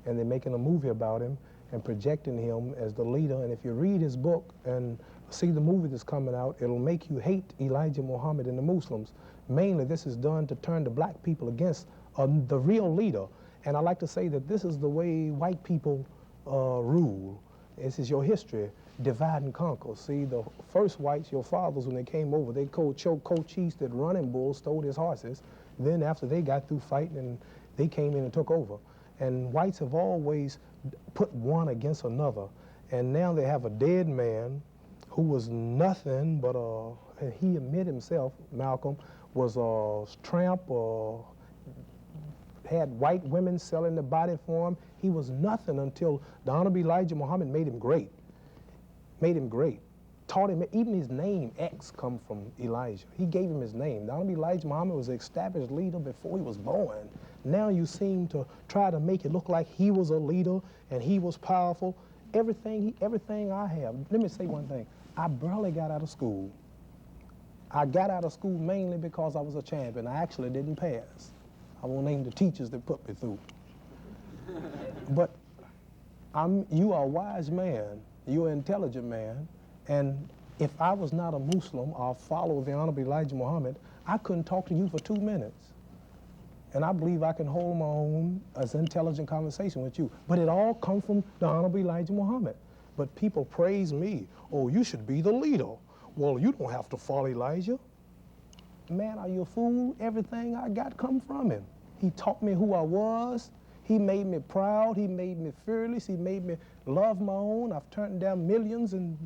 and they're making a movie about him and projecting him as the leader. And if you read his book and see the movie that's coming out, it'll make you hate Elijah Muhammad and the Muslims. Mainly, this is done to turn the black people against the real leader. And I like to say that this is the way white people rule. This is your history, divide and conquer. See, the first whites, your fathers, when they came over, they co-chiefs that running bulls stole his horses. Then after they got through fighting, and they came in and took over. And whites have always put one against another. And now they have a dead man who was nothing but and he admitted himself, Malcolm, was a tramp, had white women selling the body for him. He was nothing until the Honorable Elijah Muhammad made him great. Made him great. Taught him, even his name, X, come from Elijah. He gave him his name. The Honorable Elijah Muhammad was an established leader before he was born. Now you seem to try to make it look like he was a leader and he was powerful. Everything I have, let me say one thing. I barely got out of school. I got out of school mainly because I was a champion. I actually didn't pass. I won't name the teachers that put me through. But you are a wise man. You're an intelligent man. And if I was not a Muslim or follow the Honorable Elijah Muhammad, I couldn't talk to you for 2 minutes. And I believe I can hold my own as intelligent conversation with you. But it all comes from the Honorable Elijah Muhammad. But people praise me. Oh, you should be the leader. Well, you don't have to follow Elijah. Man, are you a fool? Everything I got come from him. He taught me who I was. He made me proud. He made me fearless. He made me love my own. I've turned down millions and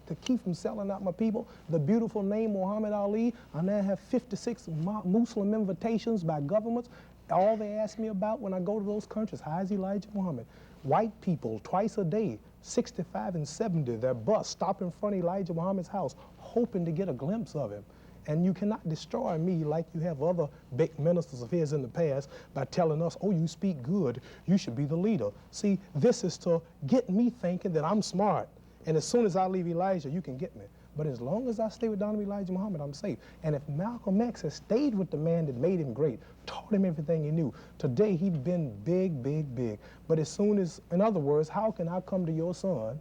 to keep from selling out my people. The beautiful name Muhammad Ali. I now have 56 Muslim invitations by governments. All they ask me about when I go to those countries, how is Elijah Muhammad? White people, twice a day, 65 and 70, their bus stop in front of Elijah Muhammad's house, hoping to get a glimpse of him. And you cannot destroy me like you have other big ministers of his in the past by telling us, oh, you speak good, you should be the leader. See, this is to get me thinking that I'm smart. And as soon as I leave Elijah, you can get me. But as long as I stay with Honorable Elijah Muhammad, I'm safe. And if Malcolm X has stayed with the man that made him great, taught him everything he knew, today he's been big, big, big. But as soon as, in other words, how can I come to your son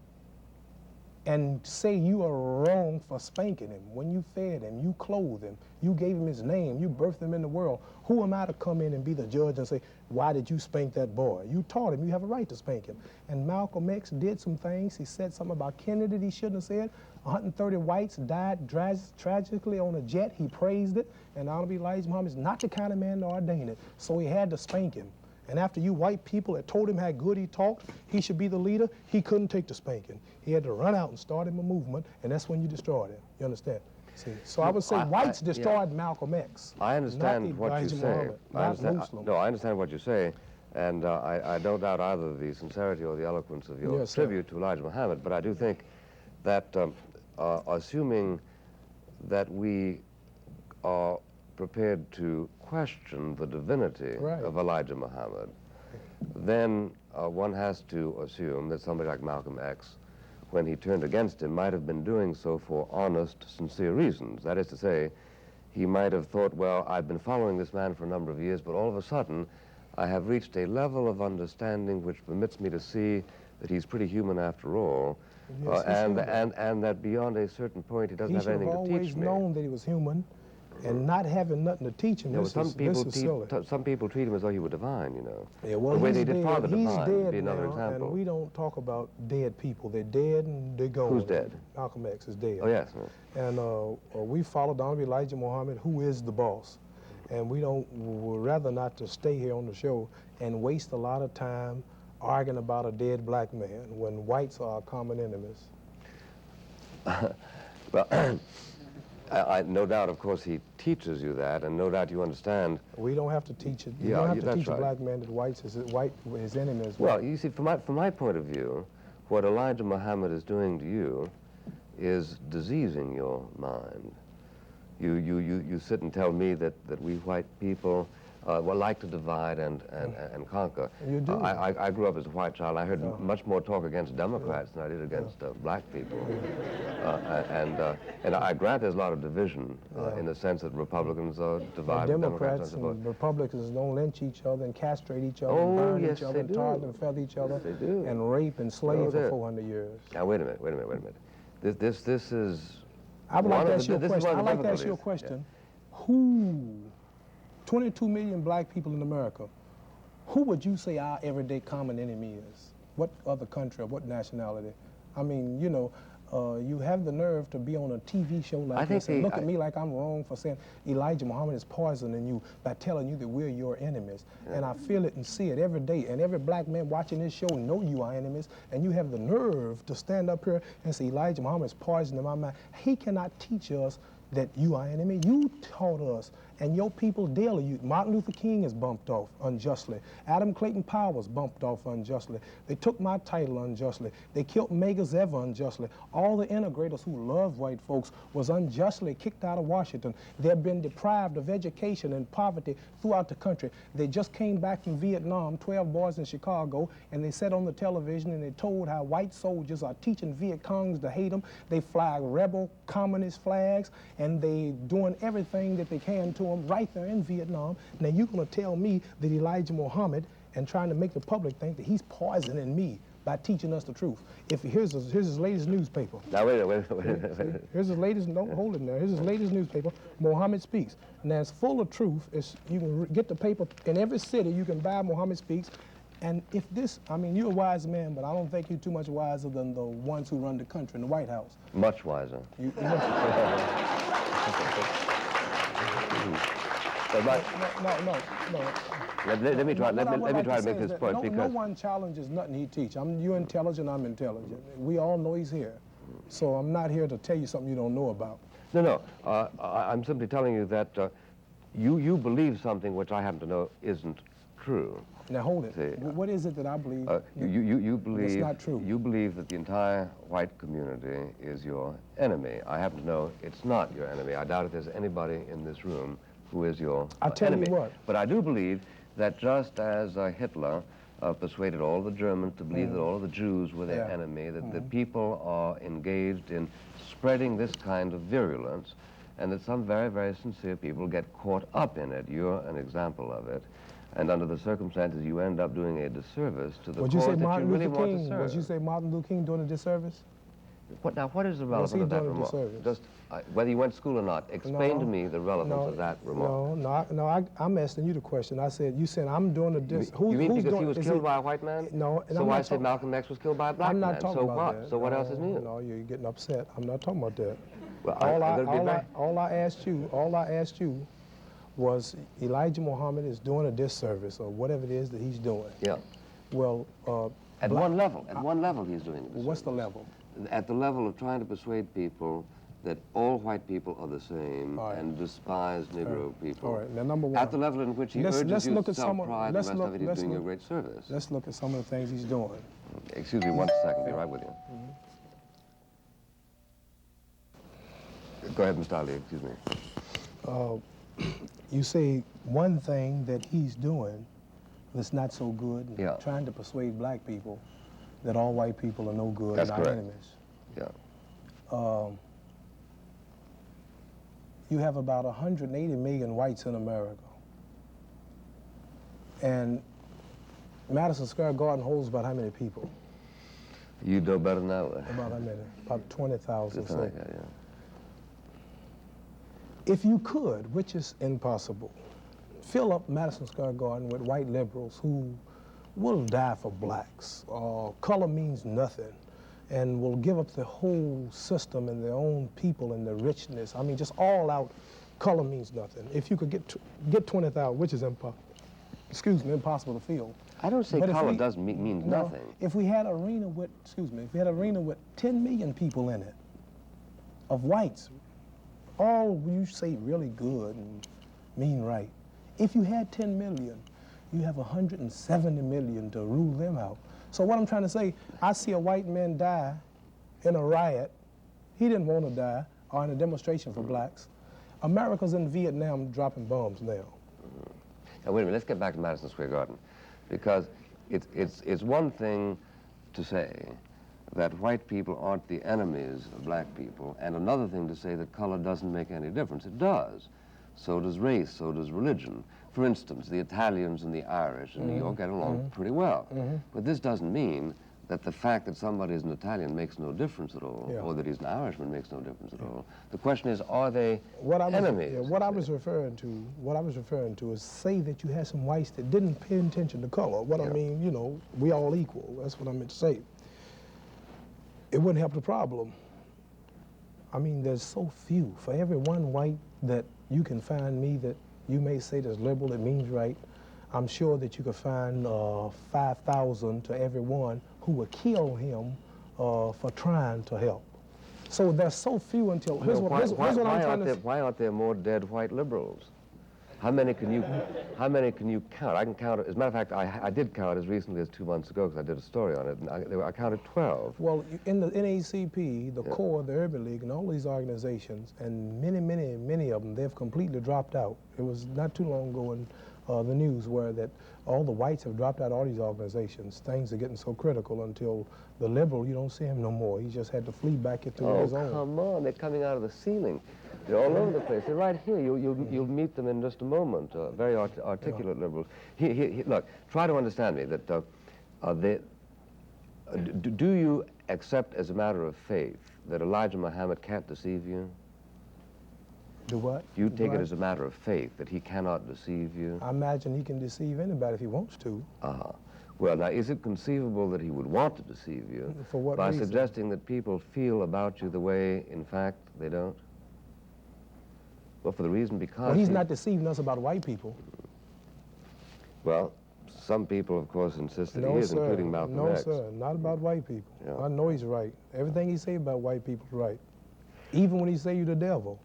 and say you are wrong for spanking him when you fed him, you clothed him, you gave him his name, you birthed him in the world? Who am I to come in and be the judge and say, why did you spank that boy? You taught him, you have a right to spank him. And Malcolm X did some things. He said something about Kennedy that he shouldn't have said. 130 whites died tragically on a jet. He praised it. And Honorable Elijah Muhammad is not the kind of man to ordain it. So he had to spank him. And after you white people had told him how good he talked, he should be the leader, he couldn't take the spanking. He had to run out and start him a movement, and that's when you destroyed him. You understand? See, so I would say whites destroyed Malcolm X. I understand what you say. I understand what you say, and I don't doubt either the sincerity or the eloquence of your tribute to Elijah Muhammad, but I do think that assuming that we are prepared to question the divinity of Elijah Muhammad, then one has to assume that somebody like Malcolm X, when he turned against him, might have been doing so for honest, sincere reasons. That is to say, he might have thought, well, I've been following this man for a number of years, but all of a sudden, I have reached a level of understanding which permits me to see that he's pretty human after all, and that beyond a certain point, he doesn't have anything to teach me. He should have always known that he was human, and not having nothing to teach him. Some people treat him as though he were divine, you know. Yeah, well, the way they did Father Divine would be another now, example. And we don't talk about dead people. They're dead and they're gone. Who's dead? Malcolm X is dead. Oh, yes. And we follow Honorable Elijah Muhammad, who is the boss. And we'd rather not to stay here on the show and waste a lot of time arguing about a dead black man when whites are our common enemies. Well, no doubt, of course, he teaches you that, and no doubt you understand. We don't have to teach it. You don't have to teach a black man that whites is his enemy is well, you see, from my point of view, what Elijah Muhammad is doing to you is diseasing your mind. You sit and tell me that we white people like to divide and conquer. You do. I grew up as a white child. I heard much more talk against Democrats than I did against black people. And I grant there's a lot of division in the sense that Republicans are divided. And Democrats and Republicans don't lynch each other and castrate each other, Oh, and burn yes, each other, they and do. tar and feather each other, Yes, they do. and rape and slave Oh, for they- 400 years. Now, wait a minute. This is... I would like one to of ask the- you a this is question. one I'd of the like to ask you a difficulties. question. Who, 22 million black people in America, who would you say our everyday common enemy is? What other country or what nationality? I mean, you know, you have the nerve to be on a TV show like this and look at me like I'm wrong for saying Elijah Muhammad is poisoning you by telling you that we're your enemies. And I feel it and see it every day. And every black man watching this show know you are enemies. And you have the nerve to stand up here and say Elijah Muhammad is poisoning my mind. He cannot teach us that you are enemy. You taught us, and your people daily. Martin Luther King is bumped off unjustly. Adam Clayton Powers bumped off unjustly. They took my title unjustly. They killed Megas Ever unjustly. All the integrators who love white folks was unjustly kicked out of Washington. They've been deprived of education and poverty throughout the country. They just came back from Vietnam, 12 boys in Chicago, and they sat on the television and they told how white soldiers are teaching Viet Congs to hate them. They fly rebel communist flags, and they doing everything that they can to them right there in Vietnam. Now you're going to tell me that Elijah Muhammad and trying to make the public think that he's poisoning me by teaching us the truth. If here's his latest newspaper. Now, wait a minute. Here's his latest, don't hold it there. Here's his latest newspaper, Muhammad Speaks. Now it's full of truth. You can get the paper in every city. You can buy Muhammad Speaks. And if this, I mean, you're a wise man, but I don't think you're too much wiser than the ones who run the country in the White House. Much wiser. You must, no. Let me try What to I make say this is point that no because one challenges nothing he teach. You're intelligent, I'm intelligent. We all know he's here. So I'm not here to tell you something you don't know about. no. I'm simply telling you that you believe something which I happen to know isn't true. Now hold it. See, What is it that I believe? You believe That's not true. You believe that the entire white community is your enemy. I happen to know it's not your enemy. I doubt if there's anybody in this room who is your I'll tell enemy. you what. But I do believe that just as Hitler persuaded all the Germans to believe that all of the Jews were their enemy, that the people are engaged in spreading this kind of virulence, and that some very, very sincere people get caught up in it. You're an example of it. And under the circumstances, you end up doing a disservice to the Would you say cause that you Martin really Luther want to King? serve. Would you say Martin Luther King doing a disservice? What is the relevance he of that doing a remark? disservice? Just whether you went to school or not, explain No, to me the relevance of that remark. I'm asking you the question. You said I'm doing a dis. You mean who's because doing, he was is killed by a white man? No, and So I'm why not say talking- Malcolm X was killed by a black I'm man? not talking So about what? that. So what else is new? No, you're getting upset. I'm not talking about that. Well, All I asked you was Elijah Muhammad is doing a disservice or whatever it is that he's doing. Yeah. Well, At one level he's doing it. what's the level? At the level of trying to persuade people that all white people are the same All right. and despise Negro people. All right, now number one. At the level in which he urges you look to at some of- self-pride, the let's rest look- of it he's let's doing you a look- great service. Let's look at some of the things he's doing. Excuse me 1 second, be right with you. Go ahead, Mr. Ali, excuse me. You say one thing that he's doing that's not so good, Yeah. trying to persuade black people that all white people are no good That's and our correct. enemies. Yeah. You have about 180 million whites in America. And Madison Square Garden holds about how many people? You know better than that. About how many? About 20,000. Something like that, yeah. If you could, which is impossible, fill up Madison Square Garden with white liberals who will die for blacks. Color means nothing, and will give up the whole system and their own people and their richness. I mean, just all out, color means nothing. If you could get 20,000, which is impossible to fill. I don't say But if color we- does mean No, nothing. if we had an arena with, if we had an arena with 10 million people in it, of whites, all you say really good and mean right. If you had 10 million, you have 170 million to rule them out. So what I'm trying to say, I see a white man die in a riot. He didn't want to die, or in a demonstration for blacks. America's in Vietnam dropping bombs now. Now, wait a minute, let's get back to Madison Square Garden, because it's one thing to say that white people aren't the enemies of black people, and another thing to say that color doesn't make any difference. It does. So does race, so does religion. For instance, the Italians and the Irish in New York get along pretty well. But this doesn't mean that the fact that somebody is an Italian makes no difference at all, or that he's an Irishman makes no difference at all. The question is, are they enemies? What I was referring to is, say that you had some whites that didn't pay attention to color. What I mean, you know, we all equal. That's what I meant to say. It wouldn't help the problem. I mean, there's so few. For every one white that you can find me that you may say that's liberal, that means right, I'm sure that you could find 5,000 to every one who would kill him for trying to help. So there's so few until, here's what I'm trying to say. Why aren't there more dead white liberals? How many can you count? I can count, as a matter of fact, I did count as recently as 2 months ago because I did a story on it, and I counted 12. Well, in the NAACP, the core of the Urban League, and all these organizations, and many of them, they've completely dropped out. It was not too long ago in the news where that all the whites have dropped out of all these organizations. Things are getting so critical until the liberal, you don't see him no more. He just had to flee back into his own. Oh, come on, they're coming out of the ceiling. They're all over the place. They're right here. You'll meet them in just a moment. Very articulate liberals. Look, try to understand me. That do you accept as a matter of faith that Elijah Muhammad can't deceive you? Do what? Do you take it as a matter of faith that he cannot deceive you? I imagine he can deceive anybody if he wants to. Well, now, is it conceivable that he would want to deceive you? For what by reason? Suggesting that people feel about you the way, in fact, they don't? Well, for the reason because... Well, he's not deceiving us about white people. Well, some people, of course, insist that he is, including Malcolm X. No, sir, not about white people. Yeah. I know he's right. Everything he say about white people is right. Even when he say you the devil.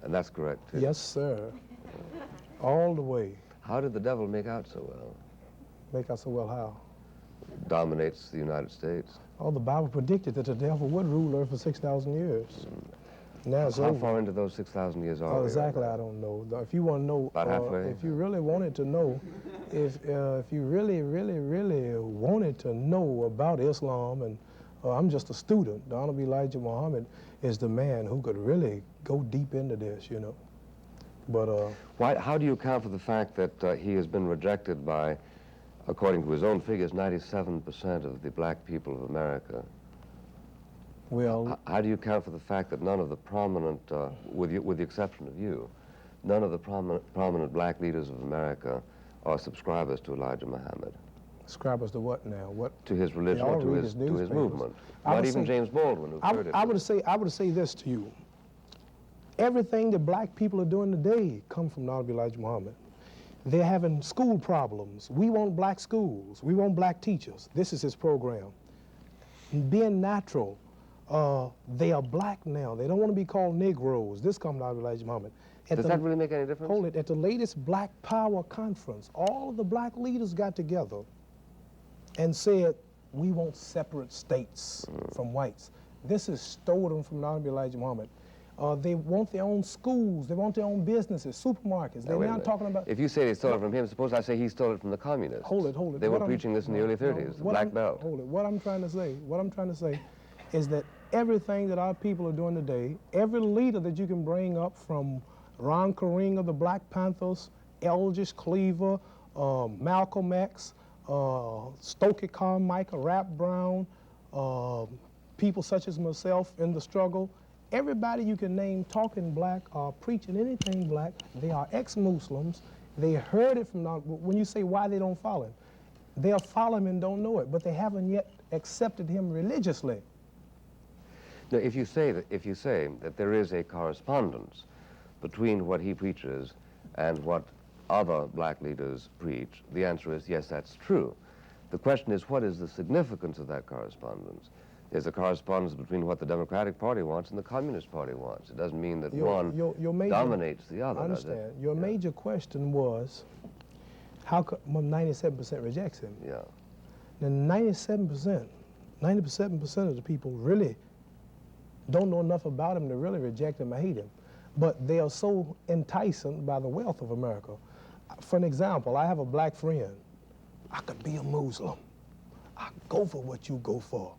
And that's correct, too. Yes, sir. All the way. How did the devil make out so well? Make out so well how? Dominates the United States. Oh, the Bible predicted that the devil would rule Earth for 6,000 years. Now it's How over. far into those 6,000 years are we? Exactly, I don't know. If you want to know, about halfway. If you really wanted to know, if you really wanted to know about Islam, and I'm just a student, the Honorable Elijah Muhammad is the man who could really go deep into this, you know. But how do you account for the fact that he has been rejected by, according to his own figures, 97% of the black people of America? Well, how do you account for the fact that none of the prominent, with the exception of you, none of the prominent black leaders of America are subscribers to Elijah Muhammad? Subscribers to what now? What? To his religion or to his movement? Not even James Baldwin, who heard it. I would say this to you. Everything that black people are doing today come from Honorable Elijah Muhammad. They're having school problems. We want black schools. We want black teachers. This is his program. Being natural. They are black now. They don't want to be called Negroes. This comes out of Elijah Muhammad. Does that really make any difference? Hold it. At the latest Black Power conference, all of the black leaders got together and said, we want separate states from whites. This is stolen from Honorable Elijah Muhammad. They want their own schools. They want their own businesses, supermarkets. They're now talking about... If you say they stole it from him, suppose I say he stole it from the communists. Hold it. They were preaching this in the early 30s, the Black Belt. Hold it. What I'm trying to say is that everything that our people are doing today, every leader that you can bring up from Ron Karing of the Black Panthers, Eldridge Cleaver, Malcolm X, Stokely Carmichael, Rap Brown, people such as myself in the struggle, everybody you can name talking black or preaching anything black, they are ex-Muslims. They heard it from, when you say why they don't follow him, they'll follow him and don't know it, but they haven't yet accepted him religiously. Now, if you say that there is a correspondence between what he preaches and what other black leaders preach, the answer is yes, that's true. The question is, what is the significance of that correspondence? There's a correspondence between what the Democratic Party wants and the Communist Party wants. It doesn't mean that one dominates the other. I understand. Does it? Your major question was, how come 97% rejects him? Yeah. Now, 97% of the people really don't know enough about him to really reject him or hate him. But they are so enticing by the wealth of America. For an example, I have a black friend. I could be a Muslim. I go for what you go for.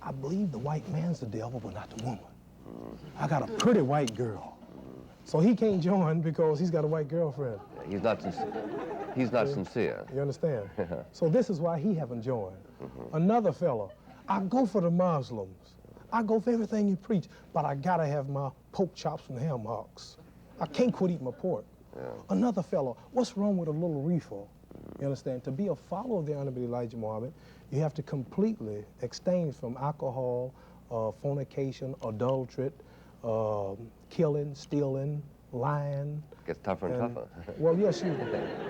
I believe the white man's the devil, but not the woman. I got a pretty white girl. So he can't join because he's got a white girlfriend. He's not sincere. He's not sincere. You understand? So this is why he haven't joined. Another fella, I go for the Muslims. I go for everything you preach, but I gotta have my pork chops and ham hocks. I can't quit eating my pork. Yeah. Another fellow, what's wrong with a little reefer? You understand? To be a follower of the Honorable Elijah Muhammad, you have to completely abstain from alcohol, fornication, adultery, killing, stealing, lying. Gets tougher and tougher. Well, yes,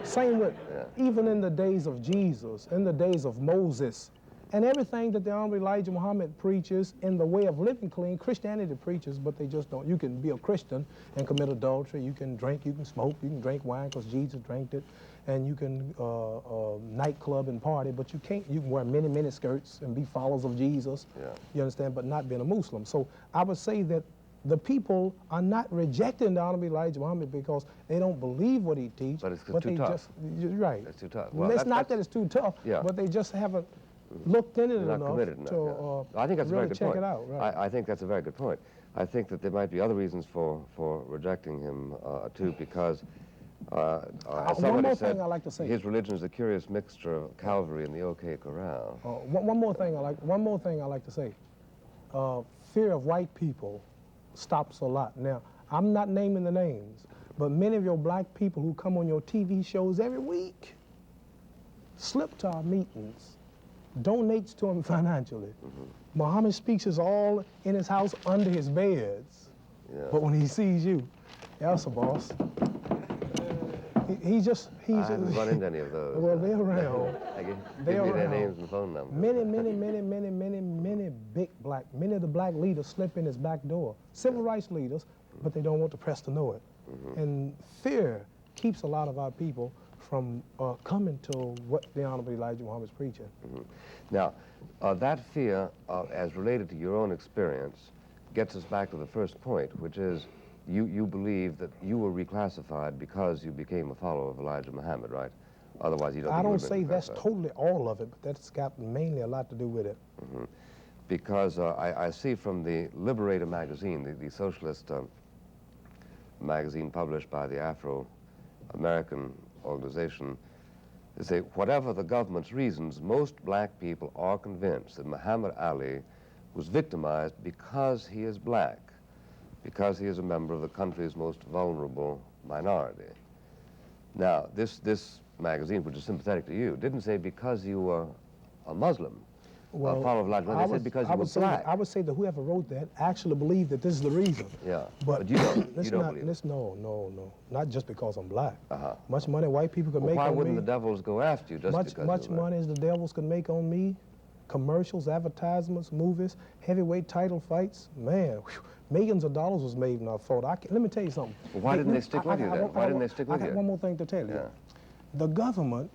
same with, even in the days of Jesus, in the days of Moses, and everything that the Honorable Elijah Muhammad preaches in the way of living clean, Christianity preaches, but they just don't. You can be a Christian and commit adultery. You can drink, you can smoke, you can drink wine because Jesus drank it, and you can nightclub and party, but you can't. You can wear mini skirts and be followers of Jesus. Yeah. You understand, but not being a Muslim. So I would say that the people are not rejecting the Honorable Elijah Muhammad because they don't believe what he teaches. But it's but too they tough. Just, you're right. It's too tough. Well, it's not that it's too tough, but they just haven't looked into it enough to I think that's really a very good check point. it out. Right. I think that's a very good point. I think that there might be other reasons for rejecting him too, because as one somebody more said, thing I like to say. his religion is a curious mixture of Calvary and the OK Corral. One more thing I like to say. Fear of white people stops a lot. Now, I'm not naming the names, but many of your black people who come on your TV shows every week slip to our meetings, donates to them financially. Muhammad speaks is all in his house under his beds. Yeah. But when he sees you, that's a boss. He's just. I haven't run into any of those. Well, they're around. Give They're me their around. names and phone numbers. Many many of the black leaders slip in his back door. Civil rights leaders, but they don't want the press to know it. And fear keeps a lot of our people from coming to what the Honorable Elijah Muhammad's preaching. Now, that fear, as related to your own experience, gets us back to the first point, which is you believe that you were reclassified because you became a follower of Elijah Muhammad, right? Otherwise, you don't. I don't say that's totally all of it, but that's got mainly a lot to do with it. Because I see from the Liberator magazine, the socialist magazine published by the Afro-American organization, they say, whatever the government's reasons, most black people are convinced that Muhammad Ali was victimized because he is black, because he is a member of the country's most vulnerable minority. Now, this magazine, which is sympathetic to you, didn't say because you were a Muslim, a follower of Elijah Muhammad. They said because you were black. I would say that whoever wrote that actually believed that this is the reason. Yeah, but you don't. You don't believe it. No. Not just because I'm black. Much money white people could make on me. Why wouldn't the devils go after you just because much money as the devils could make on me? Commercials, advertisements, movies, heavyweight title fights. Man, whew, millions of dollars was made when I fought. Let me tell you something. Well, why didn't they stick with you then? Why didn't they stick with you? I got one more thing to tell you. Yeah. The government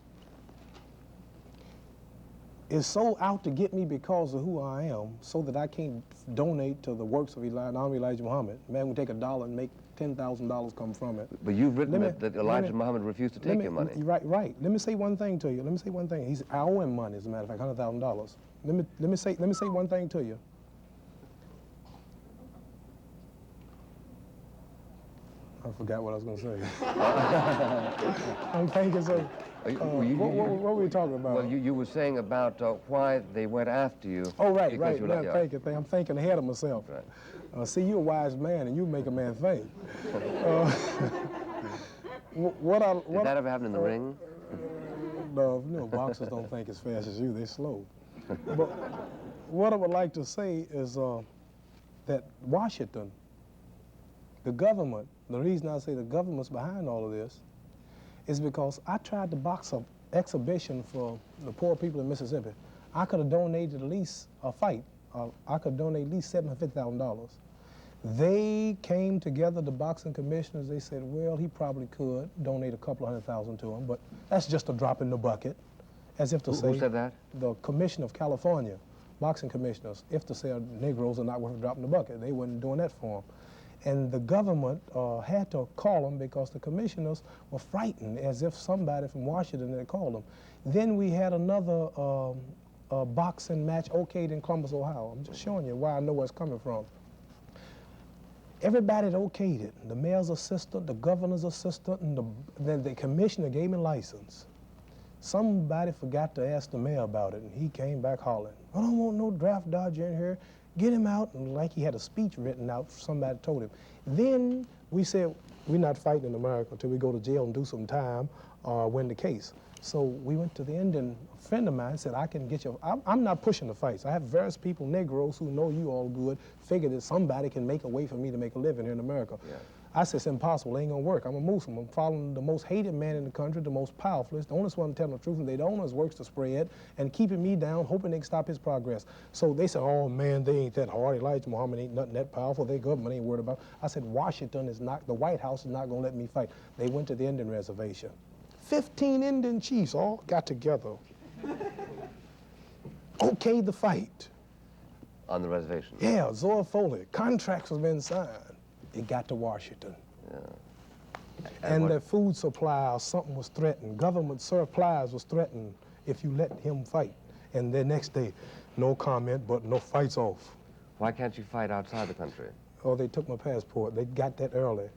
is so out to get me because of who I am, so that I can't donate to the works of Elijah Muhammad. Man, we take $1 and make $10,000 come from it. But you've written that Elijah Muhammad refused to take your money. Right. Let me say one thing to you. I owe him money, as a matter of fact, $100,000. Let me say one thing to you. I forgot what I was going to say. I'm thinking so. What were we talking about? Well, you were saying about why they went after you. Oh, right. Yeah. I'm thinking ahead of myself. Right. See, you're a wise man, and you make a man think. Did that ever happen in the ring? No, boxers don't think as fast as you. They're slow. But what I would like to say is that Washington, the government, the reason I say the government's behind all of this is because I tried to box an exhibition for the poor people in Mississippi. I could have donated at least a fight. I could donate at least $750,000. They came together, the boxing commissioners, they said, well, he probably could donate a couple of $100,000 to him, but that's just a drop in the bucket, as if to say. Who said that? The Commission of California, boxing commissioners, if to say Negroes are not worth a drop in the bucket. They weren't doing that for him. And the government had to call them because the commissioners were frightened, as if somebody from Washington had called them. Then we had another boxing match okayed in Columbus, Ohio. I'm just showing you why I know where it's coming from. Everybody had okayed it. The mayor's assistant, the governor's assistant, and then the commissioner gave me a license. Somebody forgot to ask the mayor about it, and he came back hollering, I don't want no draft dodger in here. Get him out, and like he had a speech written out, somebody told him. Then we said, we're not fighting in America until we go to jail and do some time or win the case. So we went to the Indian. A friend of mine said, I can get you. I'm not pushing the fights. I have various people, Negroes, who know you all good, figured that somebody can make a way for me to make a living here in America. Yeah. I said, it's impossible, it ain't gonna work. I'm a Muslim. I'm following the most hated man in the country, the most powerful. It's the only one telling the truth, and they don't know his works to spread and keeping me down, hoping they can stop his progress. So they said, oh man, they ain't that hard. Elijah Muhammad ain't nothing that powerful. Their government ain't worried about it. I said, Washington is not, the White House is not gonna let me fight. They went to the Indian reservation. 15 Indian chiefs all got together. Okayed the fight. On the reservation? Yeah, Zora Foley. Contracts have been signed. It got to Washington. Yeah. And the food supply or something was threatened. Government supplies was threatened if you let him fight. And the next day, no comment, but no fights off. Why can't you fight outside the country? Oh, they took my passport. They got that early.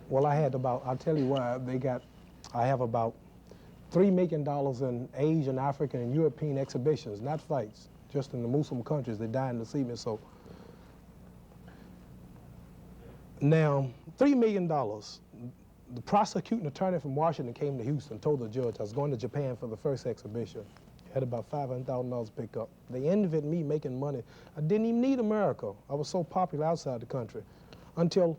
Well, I had about, I'll tell you why, I have about $3 million in Asian, African, and European exhibitions, not fights, just in the Muslim countries. They're dying to see me, so. Now, $3 million. The prosecuting attorney from Washington came to Houston, told the judge I was going to Japan for the first exhibition. Had about $500,000 pick up. They envied me making money. I didn't even need America. I was so popular outside the country until